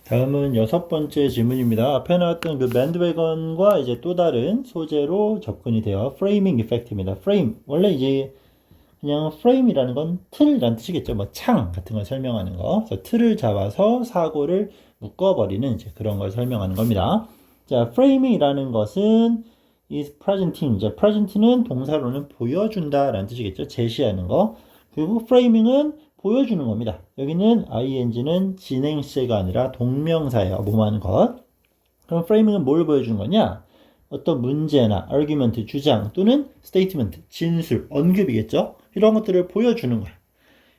다음은 여섯 번째 질문입니다. 앞에 나왔던 그 밴드웨건과 이제 또 다른 소재로 접근이 되어 프레이밍 이펙트입니다. 프레임 원래 이제 그냥 프레임이라는 건 틀이란 뜻이겠죠. 뭐 창 같은 걸 설명하는 거. 그래서 틀을 잡아서 사고를 묶어버리는 이제 그런 걸 설명하는 겁니다. 자, 프레이밍이라는 것은 is presenting. 이제 presenting은 동사로는 보여준다라는 뜻이겠죠. 제시하는 거. 그리고 프레이밍은 보여주는 겁니다. 여기는 ing는 진행시가 아니라 동명사예요. 뭐하는 것. 그럼 프레이밍은 뭘 보여주는 거냐? 어떤 문제나 argument, 주장 또는 statement, 진술, 언급이겠죠? 이런 것들을 보여주는 거야.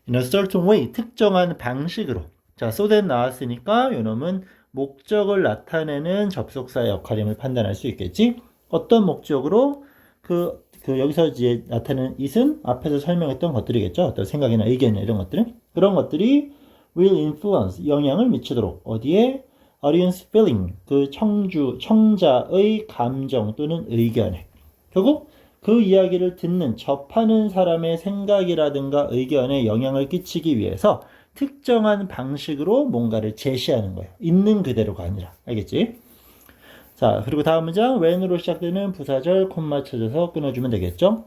In a certain way, 특정한 방식으로. 자, so that 나왔으니까 요놈은 목적을 나타내는 접속사의 역할임을 판단할 수 있겠지? 어떤 목적으로? 여기서 이제 나타내는 it은 앞에서 설명했던 것들이겠죠? 어떤 생각이나 의견이나 이런 것들은. 그런 것들이 will influence, 영향을 미치도록. 어디에? audience feeling, 청자의 감정 또는 의견에. 결국 그 이야기를 듣는, 접하는 사람의 생각이라든가 의견에 영향을 끼치기 위해서 특정한 방식으로 뭔가를 제시하는 거예요. 있는 그대로가 아니라. 알겠지? 자, 그리고 다음 문장, when으로 시작되는 부사절 콤마 쳐줘서 끊어주면 되겠죠?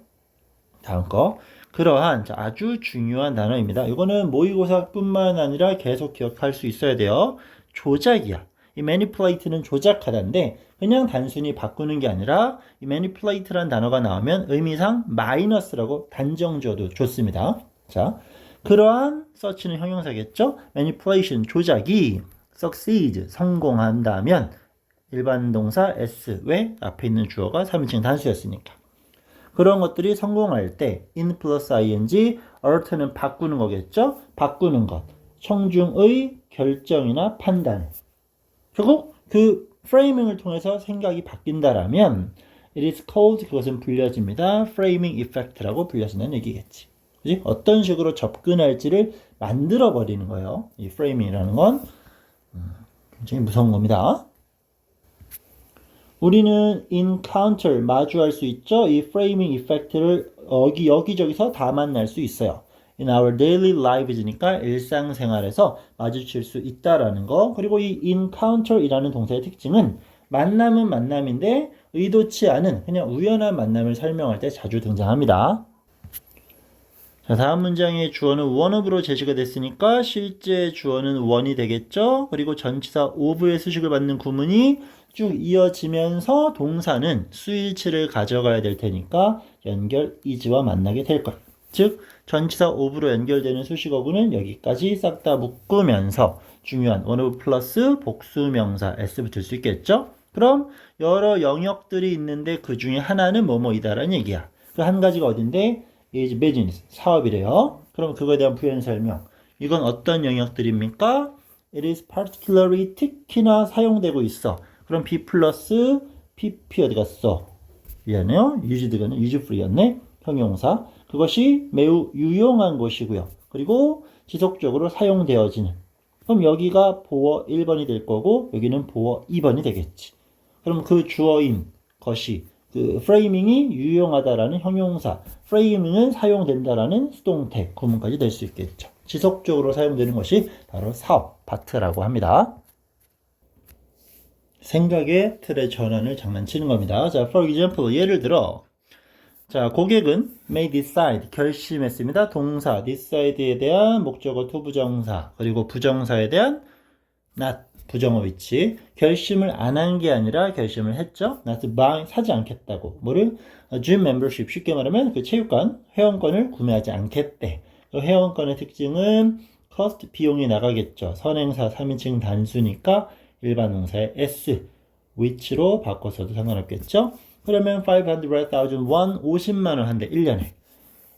다음 거. 그러한 아주 중요한 단어입니다. 이거는 모의고사뿐만 아니라 계속 기억할 수 있어야 돼요. 조작이야. 이 manipulate는 조작하다인데 그냥 단순히 바꾸는 게 아니라 이 manipulate라는 단어가 나오면 의미상 마이너스라고 단정 지어도 좋습니다. 자, 그러한 such는 형용사겠죠? manipulation, 조작이 succeed, 성공한다면 일반 동사 s, 왜? 앞에 있는 주어가 3인칭 단수였으니까. 그런 것들이 성공할 때 in plus ing, alter는 바꾸는 거겠죠? 바꾸는 것. 청중의 결정이나 판단. 결국 그 프레이밍을 통해서 생각이 바뀐다라면 it is called, 그것은 불려집니다. framing effect라고 불려진다는 얘기겠지. 그치? 어떤 식으로 접근할지를 만들어 버리는 거예요. 이 프레이밍이라는 건 굉장히 무서운 겁니다. 우리는 encounter, 마주할 수 있죠. 이 framing effect를 여기저기서 다 만날 수 있어요. In our daily lives니까 일상생활에서 마주칠 수 있다라는 거. 그리고 이 encounter이라는 동사의 특징은 만남은 만남인데 의도치 않은 그냥 우연한 만남을 설명할 때 자주 등장합니다. 자, 다음 문장의 주어는 one of로 제시가 됐으니까 실제 주어는 one이 되겠죠. 그리고 전치사 of의 수식을 받는 구문이 쭉 이어지면서 동사는 수일치를 가져가야 될 테니까 연결 is와 만나게 될 거예요. 즉 전치사 of로 연결되는 수식어구는 여기까지 싹 다 묶으면서 중요한 one of 플러스 복수명사 s 붙을 수 있겠죠. 그럼 여러 영역들이 있는데 그 중에 하나는 뭐뭐이다라는 얘기야. 그 한 가지가 어딘데? is business, 사업이래요. 그럼 그거에 대한 부연 설명. 이건 어떤 영역들입니까? It is particularly, 특히나 사용되고 있어. 그럼 be 플러스 pp 어디 갔어? 미안해요. used가는 useful이었네. 형용사. 그것이 매우 유용한 것이고요. 그리고 지속적으로 사용되어지는. 그럼 여기가 보어 1번이 될 거고 여기는 보어 2번이 되겠지. 그럼 그 주어인 것이 그 프레이밍이 유용하다라는 형용사, 프레이밍은 사용된다라는 수동태, 구문까지 될 수 있겠죠. 지속적으로 사용되는 것이 바로 사업, 파트라고 합니다. 생각의 틀의 전환을 장난치는 겁니다. 자, for example, 예를 들어, 자, 고객은 may decide, 결심했습니다. 동사, decide에 대한 목적어 to 부정사, 그리고 부정사에 대한 not, 부정어 위치. 결심을 안 한 게 아니라 결심을 했죠. not buy, 사지 않겠다고. 뭐를? gym membership, 쉽게 말하면 그 체육관 회원권을 구매하지 않겠대. 그 회원권의 특징은 cost, 비용이 나가겠죠. 선행사 3인칭 단수니까 일반 동사의 s, which로 바꿔서도 상관없겠죠. 그러면 500,000 won, 50만 원 한대. 1년에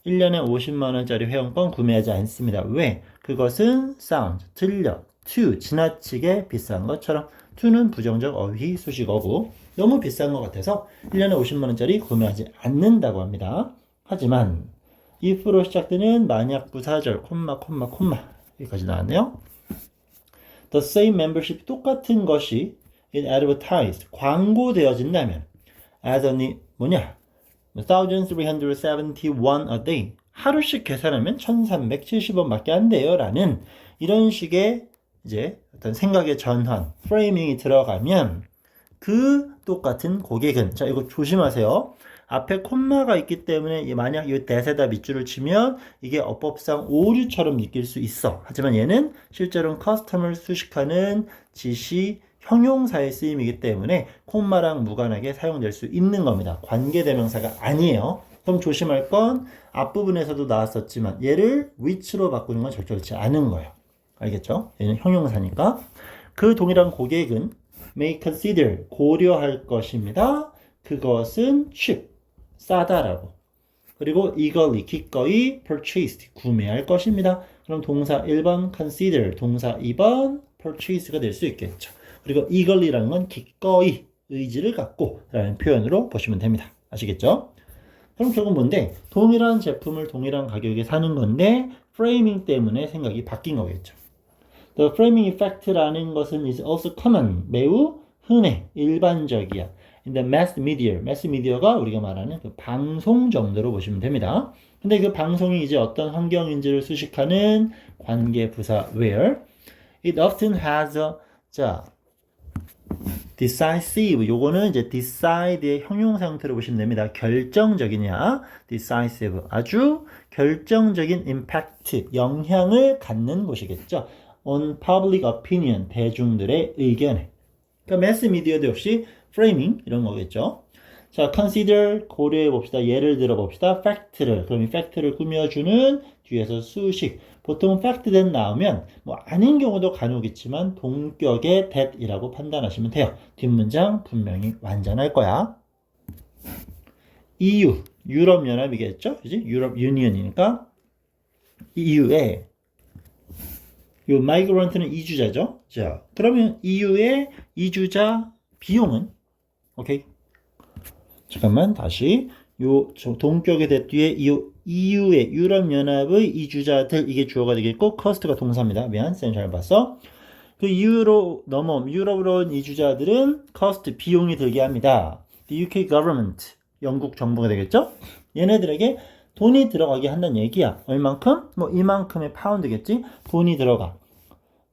50만 원짜리 회원권 구매하지 않습니다. 왜? 그것은 sound, 들려, to, 지나치게 비싼 것처럼. to는 부정적 어휘 수식어고 너무 비싼 것 같아서 1년에 50만 원짜리 구매하지 않는다고 합니다. 하지만 if로 시작되는 만약 부사절 콤마 여기까지 나왔네요. The same membership, 똑같은 것이 in advertised, 광고되어진다면 as only 뭐냐? 1,371 a day, 하루씩 계산하면 1,370원밖에 안 돼요 라는 이런 식의 이제 어떤 생각의 전환, 프레이밍이 들어가면 그 똑같은 고객은, 자, 이거 조심하세요. 앞에 콤마가 있기 때문에 만약 이 that에다 밑줄을 치면 이게 어법상 오류처럼 느낄 수 있어. 하지만 얘는 실제로는 커스텀을 수식하는 지시 형용사의 쓰임이기 때문에 콤마랑 무관하게 사용될 수 있는 겁니다. 관계대명사가 아니에요. 그럼 조심할 건 앞부분에서도 나왔었지만 얘를 which로 바꾸는 건 적절치 않은 거예요. 알겠죠? 얘는 형용사니까. 그 동일한 고객은 may consider, 고려할 것입니다. 그것은 cheap, 싸다라고. 그리고 eagerly, 기꺼이 purchased, 구매할 것입니다. 그럼 동사 1번 consider, 동사 2번 purchase가 될 수 있겠죠. 그리고 eagerly라는 건 기꺼이, 의지를 갖고 라는 표현으로 보시면 됩니다. 아시겠죠? 그럼 결국 뭔데? 동일한 제품을 동일한 가격에 사는 건데 프레이밍 때문에 생각이 바뀐 거겠죠. The framing effect라는 것은 is also common, 매우 흔해, 일반적이야. In the mass media, mass media가 우리가 말하는 그 방송 정도로 보시면 됩니다. 근데 그 방송이 이제 어떤 환경인지를 수식하는 관계 부사 where it often has a, 자, decisive, 요거는 이제 decide의 형용사 형태로 보시면 됩니다. 결정적이냐, decisive, 아주 결정적인 impact, 영향을 갖는 곳이겠죠. on public opinion, 대중들의 의견에. 그러니까 mass media도 역시 framing 이런 거겠죠. 자, consider, 고려해 봅시다. 예를 들어 봅시다. fact를, 그럼 이 fact를 꾸며주는 뒤에서 수식. 보통 fact that 나오면 뭐 아닌 경우도 간혹 있지만 동격의 that이라고 판단하시면 돼요. 뒷문장 분명히 완전할 거야. EU, 유럽연합이겠죠? 그지? 유럽 유니언이니까 EU에 요 migrant는 이주자죠. 자, 그러면 EU의 이주자 비용은 오케이. 잠깐만 다시 요 동격의 대 뒤에 EU의 유럽연합의 이주자들 이게 주어가 되겠고 커스트가 동사입니다. 미안, 쌤 잘 봤어. 그 EU로 넘어온 유럽으로 온 이주자들은 커스트 비용이 들게 합니다. The UK government 영국 정부가 되겠죠? 얘네들에게 돈이 들어가게 한다는 얘기야. 얼만큼? 뭐 이만큼의 파운드겠지? 돈이 들어가.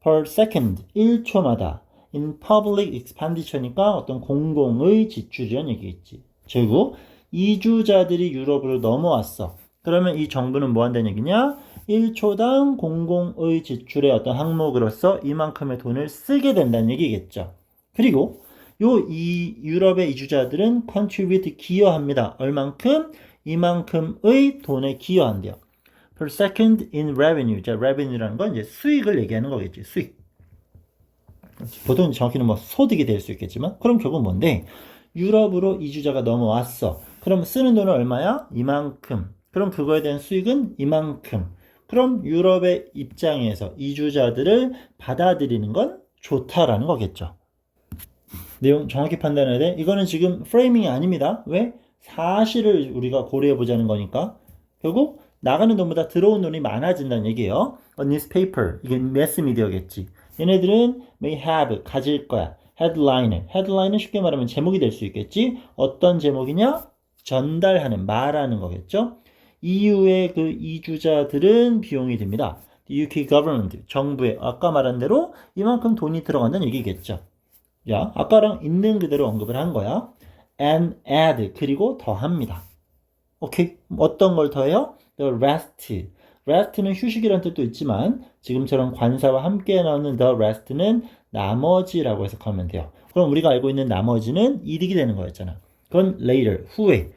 Per second 1초마다 in public expenditure니까 어떤 공공의 지출이란 얘기겠지. 결국 이주자들이 유럽으로 넘어왔어. 그러면 이 정부는 뭐 한다는 얘기냐? 1초당 공공의 지출의 어떤 항목으로서 이만큼의 돈을 쓰게 된다는 얘기겠죠. 그리고 이 유럽의 이주자들은 contribute 기여합니다. 얼만큼? 이만큼의 돈에 기여한대요. Per second in revenue. 자, revenue라는 건 이제 수익을 얘기하는 거겠지. 수익. 보통 정확히는 뭐 소득이 될 수 있겠지만, 그럼 결국 뭔데? 유럽으로 이주자가 넘어왔어. 그럼 쓰는 돈은 얼마야? 이만큼. 그럼 그거에 대한 수익은 이만큼. 그럼 유럽의 입장에서 이주자들을 받아들이는 건 좋다라는 거겠죠. 내용 정확히 판단해야 돼. 이거는 지금 프레이밍이 아닙니다. 왜? 사실을 우리가 고려해 보자는 거니까. 결국 나가는 돈보다 들어온 돈이 많아진다는 얘기예요. A newspaper, 이게 매스미디어겠지. 얘네들은 may have, 가질 거야. headline은 쉽게 말하면 제목이 될 수 있겠지. 어떤 제목이냐? 전달하는, 말하는 거겠죠. EU의 그 이주자들은 비용이 듭니다. The UK government, 정부에 아까 말한 대로 이만큼 돈이 들어간다는 얘기겠죠. 야, 아까랑 있는 그대로 언급을 한 거야. And add, 그리고 더합니다. 오케이? 어떤 걸 더해요? The rest. rest는 휴식이라는 뜻도 있지만 지금처럼 관사와 함께 나오는 the rest는 나머지라고 해석하면 돼요. 그럼 우리가 알고 있는 나머지는 이득이 되는 거였잖아. 그건 later, 후에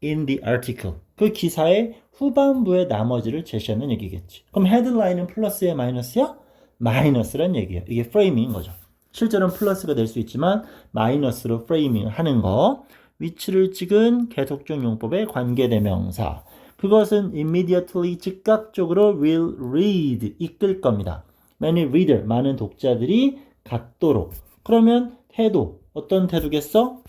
in the article. 그 기사의 후반부의 나머지를 제시하는 얘기겠지. 그럼 헤드라인은 플러스야 마이너스야? 마이너스란 얘기예요. 이게 프레이밍인 거죠. 실제로는 플러스가 될 수 있지만 마이너스로 프레이밍을 하는 거. 위치를 찍은 계속적 용법의 관계대명사. 그것은 immediately, 즉각적으로 will read, 이끌 겁니다. Many reader, 많은 독자들이 갖도록. 그러면 태도, 어떤 태도겠어?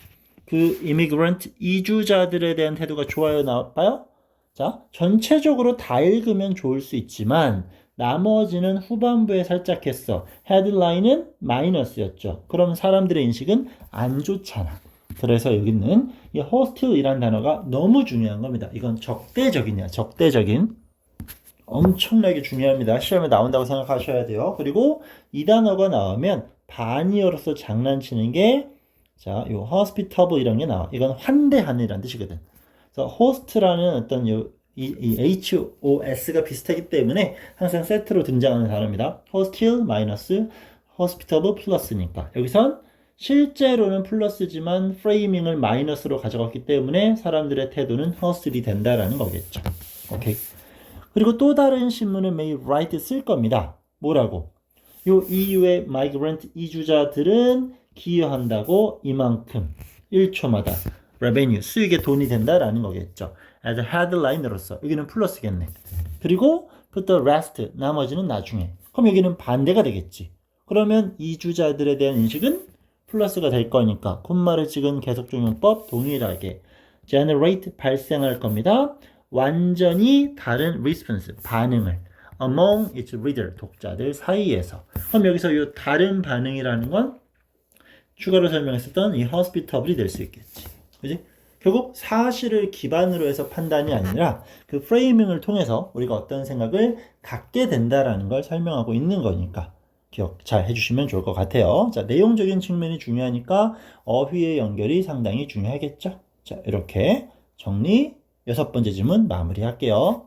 그 immigrant, 이주자들에 대한 태도가 좋아요, 나빠요? 자, 전체적으로 다 읽으면 좋을 수 있지만 나머지는 후반부에 살짝 했어. 헤드라인은 마이너스였죠. 그럼 사람들의 인식은 안 좋잖아. 그래서 여기는 이 hostile이란 단어가 너무 중요한 겁니다. 이건 적대적이냐, 적대적인. 엄청나게 중요합니다. 시험에 나온다고 생각하셔야 돼요. 그리고 이 단어가 나오면 반이어로서 장난치는 게 자, 요 hospitable 이런 게 나와. 이건 환대하는이라는 뜻이거든. 그래서 host라는 어떤 이 HOS가 비슷하기 때문에 항상 세트로 등장하는 단어입니다. hostile 마이너스 hospitable 플러스니까. 여기선 실제로는 플러스지만 프레이밍을 마이너스로 가져갔기 때문에 사람들의 태도는 hostil이 된다라는 거겠죠. 오케이. 그리고 또 다른 신문은 may write 쓸 겁니다. 뭐라고? 요 EU의 migrant 이주자들은 기여한다고 이만큼 1초마다 revenue 수익에 돈이 된다라는 거겠죠. as a headline으로서 여기는 플러스겠네. 그리고 put the rest 나머지는 나중에. 그럼 여기는 반대가 되겠지. 그러면 이주자들에 대한 인식은 플러스가 될 거니까 콤마를 찍은 계속적용법 동일하게 generate 발생할 겁니다. 완전히 다른 response 반응을 among its reader 독자들 사이에서. 그럼 여기서 이 다른 반응이라는 건 추가로 설명했었던 이 hospitable이 될 수 있겠지. 그지? 결국 사실을 기반으로 해서 판단이 아니라 그 프레이밍을 통해서 우리가 어떤 생각을 갖게 된다라는 걸 설명하고 있는 거니까 기억 잘 해주시면 좋을 것 같아요. 자, 내용적인 측면이 중요하니까 어휘의 연결이 상당히 중요하겠죠. 자, 이렇게 정리 6번째 질문 마무리할게요.